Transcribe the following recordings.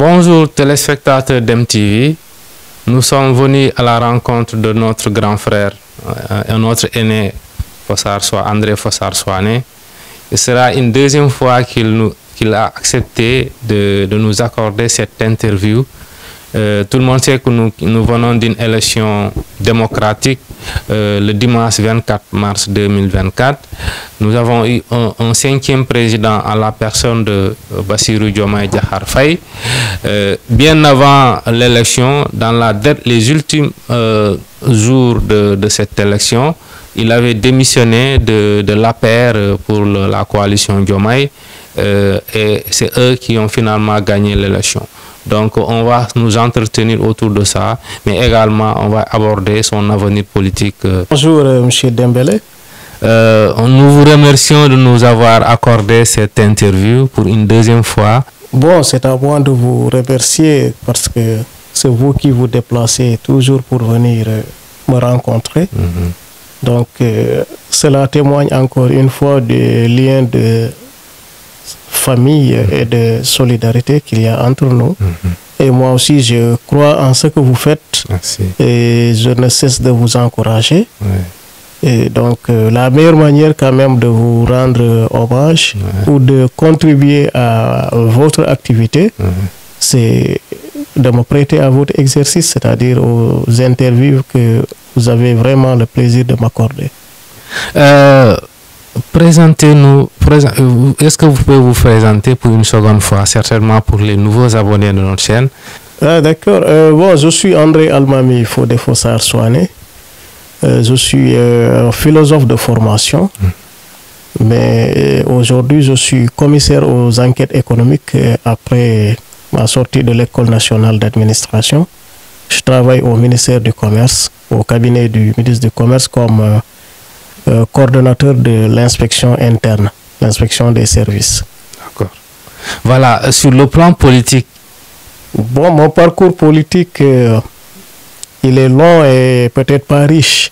Bonjour téléspectateurs d'MTV. Nous sommes venus à la rencontre de notre grand frère, un autre aîné, André Fossard Souané. Ce sera une deuxième fois qu'il a accepté de nous accorder cette interview. Tout le monde sait que nous venons d'une élection démocratique le dimanche 24 mars 2024. Nous avons eu un cinquième président à la personne de Bassirou Diomaye Diakhar Faye. Bien avant l'élection, dans les ultimes jours de cette élection, il avait démissionné de l'APR pour la coalition Diomaye et c'est eux qui ont finalement gagné l'élection. Donc on va nous entretenir autour de ça, mais également on va aborder son avenir politique. Bonjour M. Dembélé. Nous vous remercions de nous avoir accordé cette interview pour une deuxième fois. Bon, c'est à moi de vous remercier parce que c'est vous qui vous déplacez toujours pour venir me rencontrer. Donc cela témoigne encore une fois des liens de famille et de solidarité qu'il y a entre nous. Et moi aussi, je crois en ce que vous faites. Merci. Et je ne cesse de vous encourager. Et donc, la meilleure manière quand même de vous rendre hommage ou de contribuer à votre activité, c'est de me prêter à votre exercice, c'est-à-dire aux interviews que vous avez vraiment le plaisir de m'accorder. Présentez-nous, est-ce que vous pouvez vous présenter pour une seconde fois, certainement pour les nouveaux abonnés de notre chaîne? D'accord. Bon, je suis André Almami Fodé Fossard Souané. Je suis philosophe de formation, mais aujourd'hui je suis commissaire aux enquêtes économiques après ma sortie de l'École nationale d'administration. Je travaille au ministère du Commerce, au cabinet du ministre du Commerce comme coordonnateur de l'inspection interne, l'inspection des services. D'accord. Voilà, sur le plan politique. Bon, mon parcours politique, il est long et peut-être pas riche.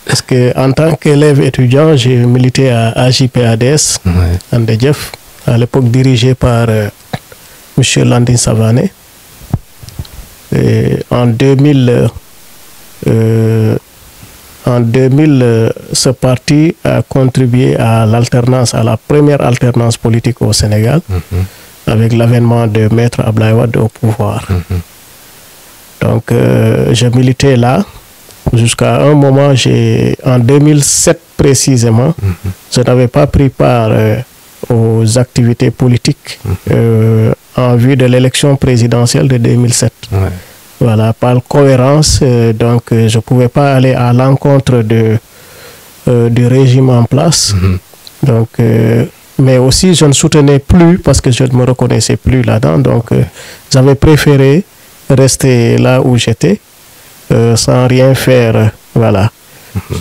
Parce que en tant qu'élève étudiant, j'ai milité à AJPADS, Andedjef, à l'époque dirigé par M. Landing Savané. Et en 2000, ce parti a contribué à l'alternance, à la première alternance politique au Sénégal, avec l'avènement de Maître Abdoulaye Wade au pouvoir. Donc, je militais là jusqu'à un moment, en 2007 précisément, je n'avais pas pris part aux activités politiques en vue de l'élection présidentielle de 2007. Voilà, par cohérence, donc je ne pouvais pas aller à l'encontre du régime en place. Donc, mais aussi, je ne soutenais plus parce que je ne me reconnaissais plus là-dedans. Donc, j'avais préféré rester là où j'étais sans rien faire. Voilà.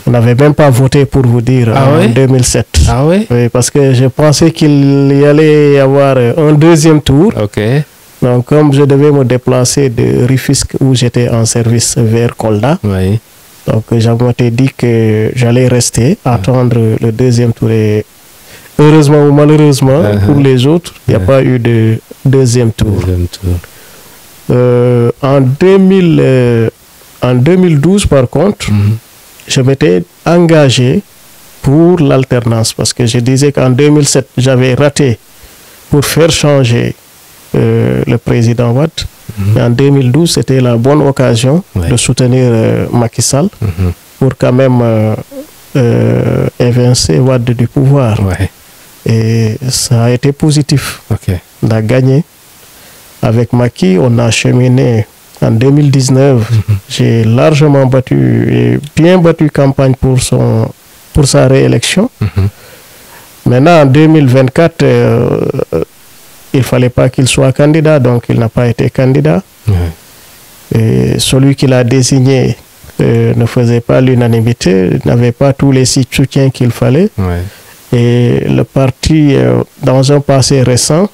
Je n'avais même pas voté pour vous dire en 2007. Ah oui? Oui, parce que je pensais qu'il y allait y avoir un deuxième tour. Ok. Donc, comme je devais me déplacer de Rufisque où j'étais en service vers Kolda, donc j'avais dit que j'allais rester, attendre le deuxième tour. Et heureusement ou malheureusement, pour les autres, il n'y a pas eu de deuxième tour. En 2012, par contre, je m'étais engagé pour l'alternance parce que je disais qu'en 2007, j'avais raté pour faire changer le président Wade. Et en 2012, c'était la bonne occasion de soutenir Macky Sall pour quand même évincer Wade du pouvoir. Et ça a été positif. On a gagné. Avec Macky, on a cheminé en 2019. J'ai largement battu et bien battu campagne pour sa réélection. Maintenant, en 2024, il ne fallait pas qu'il soit candidat, donc il n'a pas été candidat. Et celui qui l'a désigné ne faisait pas l'unanimité, n'avait pas tous les soutiens qu'il fallait. Et le parti, dans un passé récent,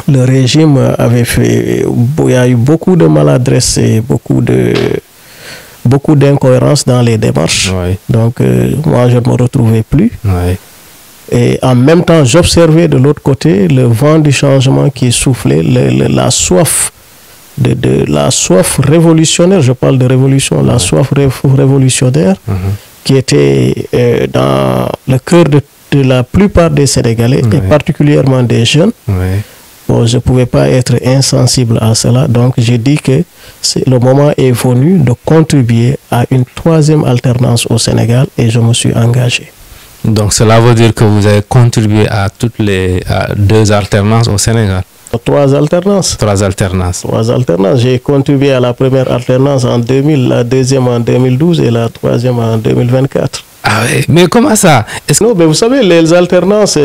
le régime avait fait... Il y a eu beaucoup de maladresse et beaucoup d'incohérences dans les démarches. Donc, moi, je ne me retrouvais plus. Et en même temps, j'observais de l'autre côté le vent du changement qui soufflait, la soif la soif révolutionnaire, je parle de révolution, la soif révolutionnaire qui était dans le cœur de la plupart des Sénégalais et particulièrement des jeunes. Bon, je ne pouvais pas être insensible à cela, donc j'ai dit que le moment est venu de contribuer à une troisième alternance au Sénégal et je me suis engagé. Donc cela veut dire que vous avez contribué à deux alternances au Sénégal? Trois alternances. Trois alternances. Trois alternances. J'ai contribué à la première alternance en 2000, la deuxième en 2012 et la troisième en 2024. Ah oui, mais comment ça? Non, mais vous savez, les alternances,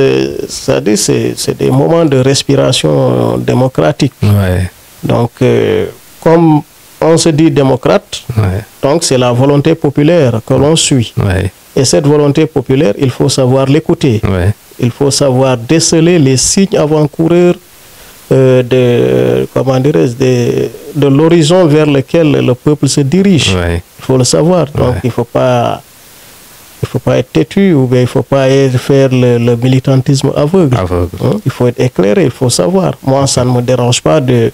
c'est des moments de respiration démocratique. Ouais. Donc, comme on se dit démocrate, donc c'est la volonté populaire que l'on suit. Et cette volonté populaire, il faut savoir l'écouter. Il faut savoir déceler les signes avant-coureurs de l'horizon vers lequel le peuple se dirige. Il faut le savoir. Donc, il ne faut pas être têtu ou bien il ne faut pas faire le militantisme aveugle. Il faut être éclairé, il faut savoir. Moi, ça ne me dérange pas de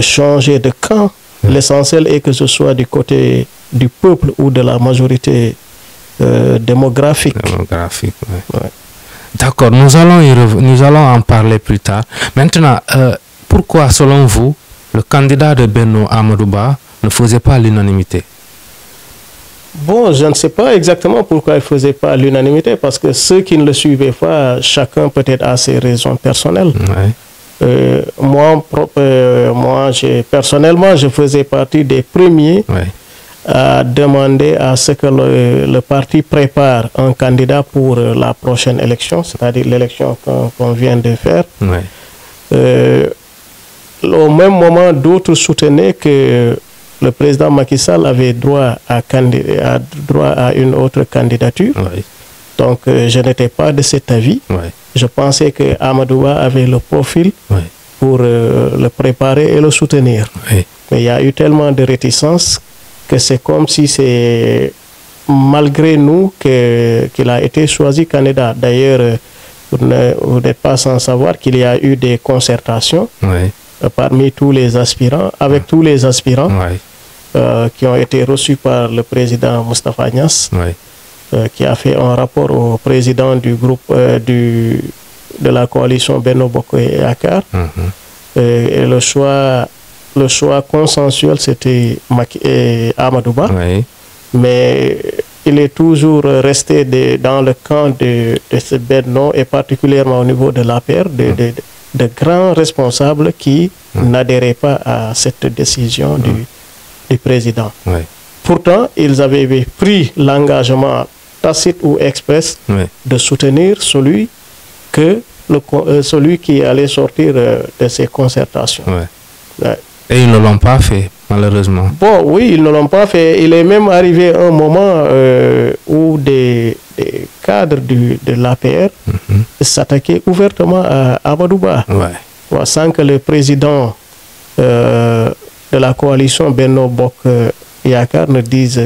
changer de camp. L'essentiel est que ce soit du côté du peuple ou de la majorité démographique. D'accord, nous allons en parler plus tard. Maintenant, pourquoi, selon vous, le candidat de Benno Amadou Ba ne faisait pas l'unanimité? Bon, je ne sais pas exactement pourquoi il ne faisait pas l'unanimité, parce que ceux qui ne le suivaient pas, chacun peut-être a ses raisons personnelles. Moi, personnellement, je faisais partie des premiers à demander à ce que le parti prépare un candidat pour la prochaine élection, c'est-à-dire l'élection qu'on vient de faire. Au même moment, d'autres soutenaient que le président Macky Sall avait droit à une autre candidature. Donc, je n'étais pas de cet avis. Je pensais que Amadou Ba avait le profil pour le préparer et le soutenir. Mais il y a eu tellement de réticences que c'est comme si c'est malgré nous qu'il a été choisi candidat. D'ailleurs, vous n'êtes pas sans savoir qu'il y a eu des concertations parmi tous les aspirants, avec tous les aspirants qui ont été reçus par le président Moustapha Niasse, qui a fait un rapport au président du groupe de la coalition Benno Bokk Yakaar. Et le choix consensuel, c'était Amadou Ba. Mais il est toujours resté dans le camp de ce Benno et particulièrement au niveau de l'APR, de grands responsables qui n'adhéraient pas à cette décision du président. Pourtant, ils avaient pris l'engagement tacite ou express de soutenir celui qui allait sortir de ces concertations. Et ils ne l'ont pas fait, malheureusement. Bon, oui, ils ne l'ont pas fait. Il est même arrivé un moment où des cadres de l'APR s'attaquaient ouvertement à Amadou Ba, sans que le président de la coalition Benno Bokk Yakaar ne dise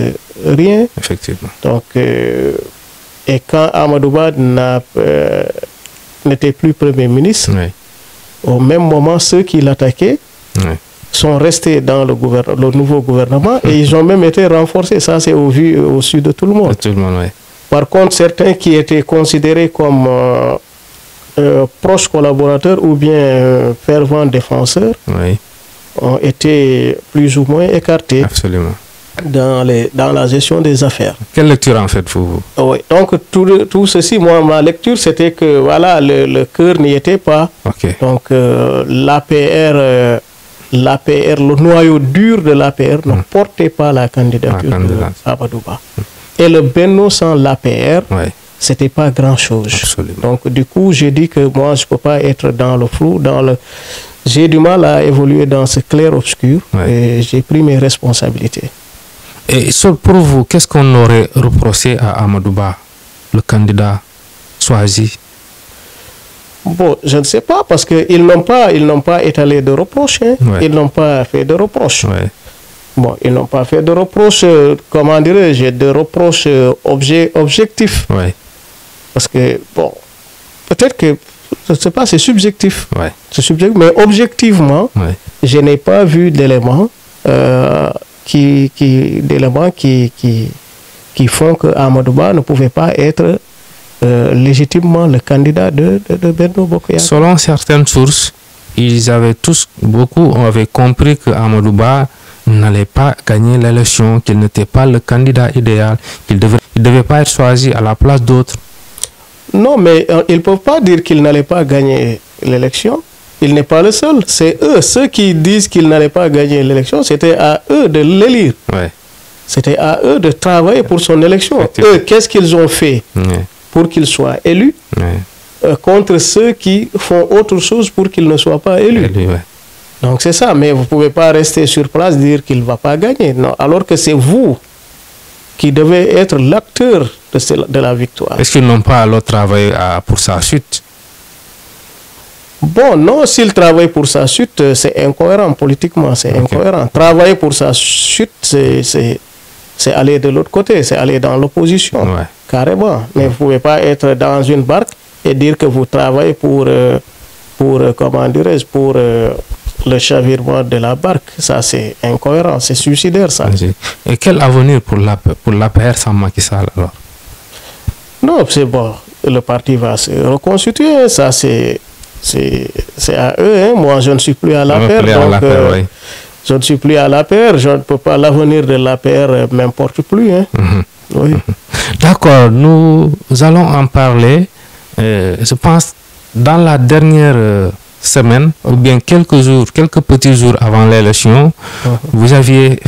rien. Effectivement. Donc, et quand Amadou Ba n'était plus Premier ministre, au même moment, ceux qui l'attaquaient sont restés dans le nouveau gouvernement et ils ont même été renforcés. Ça, c'est au su de tout le monde. Par contre, certains qui étaient considérés comme proches collaborateurs ou bien fervents défenseurs ont été plus ou moins écartés. Absolument. Dans la gestion des affaires. Quelle lecture en faites-vous? Donc tout ceci, moi, ma lecture, c'était que voilà, le cœur n'y était pas. Donc l'APR, le noyau dur de l'APR ne portait pas la candidature d'Amadou Ba. Et le Benno sans l'APR, c'était pas grand-chose. Donc du coup, j'ai dit que moi, je peux pas être dans le flou, j'ai du mal à évoluer dans ce clair-obscur et j'ai pris mes responsabilités. Et pour vous, qu'est-ce qu'on aurait reproché à Amadou Ba, le candidat choisi? Bon, je ne sais pas, parce qu'ils n'ont pas étalé de reproches. Ils n'ont pas fait de reproches. Bon, ils n'ont pas fait de reproches, comment dirais-je, de reproches objectifs. Parce que, bon, peut-être que, je ne sais pas, c'est subjectif. Ouais. C'est subjectif, mais objectivement, Ouais. je n'ai pas vu d'éléments qui font que Amadou Ba ne pouvait pas être légitimement le candidat de Benno Bokk Yakaar. Selon certaines sources, beaucoup avaient compris que Amadou Ba n'allait pas gagner l'élection, qu'il n'était pas le candidat idéal, qu'il devait pas être choisi à la place d'autres. Non, mais ils ne peuvent pas dire qu'il n'allait pas gagner l'élection. Il n'est pas le seul. C'est eux, ceux qui disent qu'il n'allait pas gagner l'élection, c'était à eux de l'élire. Ouais. C'était à eux de travailler pour son élection. Eux, qu'est-ce qu'ils ont fait pour qu'il soit élu contre ceux qui font autre chose pour qu'il ne soit pas élu. Donc c'est ça, mais vous ne pouvez pas rester sur place et dire qu'il ne va pas gagner. Non, alors que c'est vous qui devez être l'acteur de la victoire. Est-ce qu'ils n'ont pas alors travaillé pour sa chute? Bon, non, s'ils travaillent pour sa chute, c'est incohérent, politiquement, c'est incohérent. Travailler pour sa chute, c'est aller de l'autre côté, c'est aller dans l'opposition, carrément. Mais vous ne pouvez pas être dans une barque et dire que vous travaillez pour comment dirais-je, pour le chavirement de la barque. Ça, c'est incohérent, c'est suicidaire, ça. Et quel avenir pour l'APR sans Macky Sall, alors? Non, c'est bon. Le parti va se reconstituer. Ça, c'est à eux. Hein. Moi, je ne suis plus à l'APR. Je ne suis plus à l'APR. Je ne peux pas. L'avenir de l'APR m'importe plus. Hein. Oui. D'accord. Nous allons en parler. Je pense dans la dernière semaine, ou bien quelques petits jours avant l'élection, vous aviez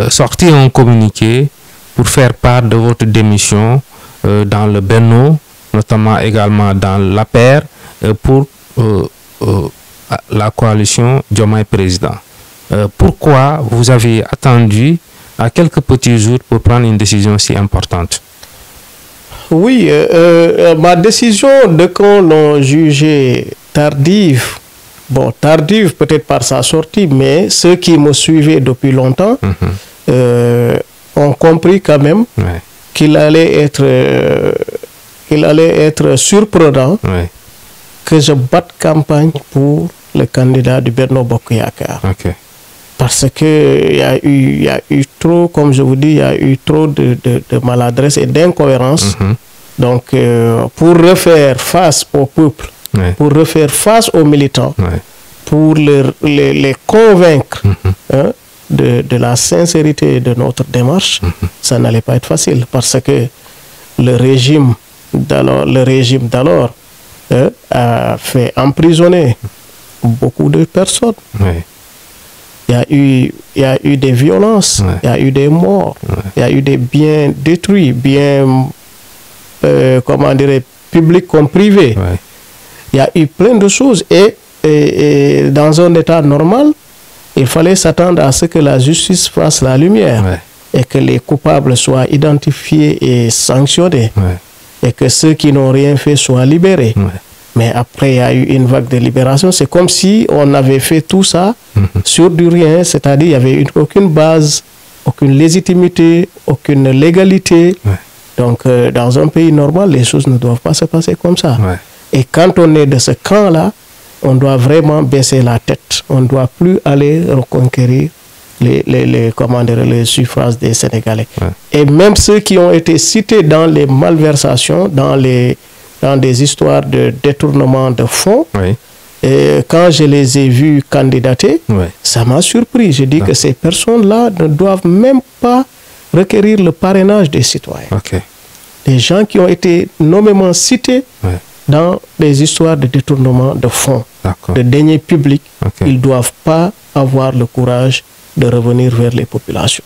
sorti un communiqué pour faire part de votre démission dans le Benno, notamment également dans l'APR, pour la coalition Diomaye Président. Pourquoi vous avez attendu à quelques petits jours pour prendre une décision si importante? Oui, ma décision, de quand l'on jugeait tardive, bon, tardive peut-être par sa sortie, mais ceux qui me suivaient depuis longtemps ont compris quand même qu'il allait être surprenant que je batte campagne pour le candidat du Benno Bokk Yakaar. Parce que il y a eu trop, comme je vous dis, il y a eu trop de maladresse et d'incohérence. Donc, pour refaire face au peuple, pour refaire face aux militants, pour les convaincre de la sincérité de notre démarche, ça n'allait pas être facile. Parce que le régime d'alors a fait emprisonner beaucoup de personnes. Il y a eu des violences, il y a eu des morts, il y a eu des biens détruits, biens, comment dirais, publics comme privés. Il y a eu plein de choses et dans un état normal, il fallait s'attendre à ce que la justice fasse la lumière et que les coupables soient identifiés et sanctionnés et que ceux qui n'ont rien fait soient libérés. Mais après, il y a eu une vague de libération. C'est comme si on avait fait tout ça sur du rien, c'est-à-dire il n'y avait aucune base, aucune légitimité, aucune légalité. Donc, dans un pays normal, les choses ne doivent pas se passer comme ça. Et quand on est de ce camp-là, on doit vraiment baisser la tête. On ne doit plus aller reconquérir les suffrages des Sénégalais. Et même ceux qui ont été cités dans les malversations, dans des histoires de détournement de fonds, et quand je les ai vus candidater, ça m'a surpris. Je dis que ces personnes-là ne doivent même pas requérir le parrainage des citoyens. Des gens qui ont été nommément cités dans des histoires de détournement de fonds, de deniers publics, ils ne doivent pas avoir le courage de revenir vers les populations.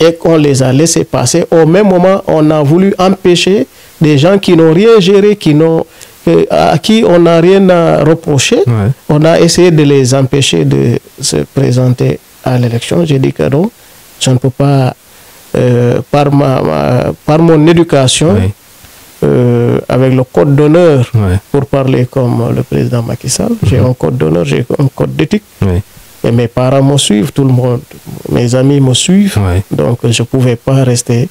Et qu'on les a laissés passer. Au même moment, on a voulu empêcher des gens qui n'ont rien géré, à qui on n'a rien à reprocher. On a essayé de les empêcher de se présenter à l'élection. J'ai dit que non, je ne peux pas, par mon éducation, avec le code d'honneur, pour parler comme le président Macky Sall, j'ai un code d'honneur, j'ai un code d'éthique. Et mes parents me suivent, tout le monde, mes amis me suivent. Donc, je ne pouvais pas rester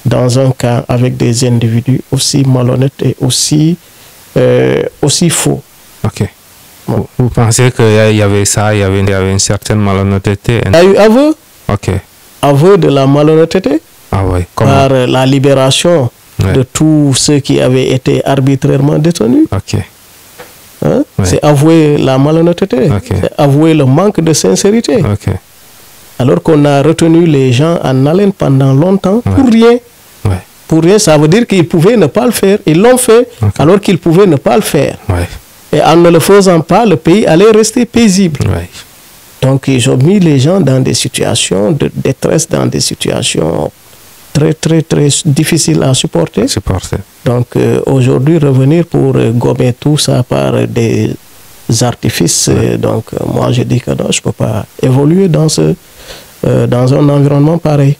dans un camp avec des individus aussi malhonnêtes et aussi aussi faux. Ok. Vous pensez qu'il y avait ça, il y avait une certaine malhonnêteté? Il y a eu aveu. Ok. Aveu de la malhonnêteté. Ah oui. Comment? Par la libération de tous ceux qui avaient été arbitrairement détenus. Ok. Hein? C'est avouer la malhonnêteté. C'est avouer le manque de sincérité. Ok. Alors qu'on a retenu les gens en haleine pendant longtemps pour rien. Pour rien, ça veut dire qu'ils pouvaient ne pas le faire. Ils l'ont fait alors qu'ils pouvaient ne pas le faire. Et en ne le faisant pas, le pays allait rester paisible. Donc ils ont mis les gens dans des situations de détresse, dans des situations très, très, très difficiles à supporter. Donc aujourd'hui, revenir pour gommer tout ça par des artifices, donc moi je dis que non, je ne peux pas évoluer dans un environnement pareil.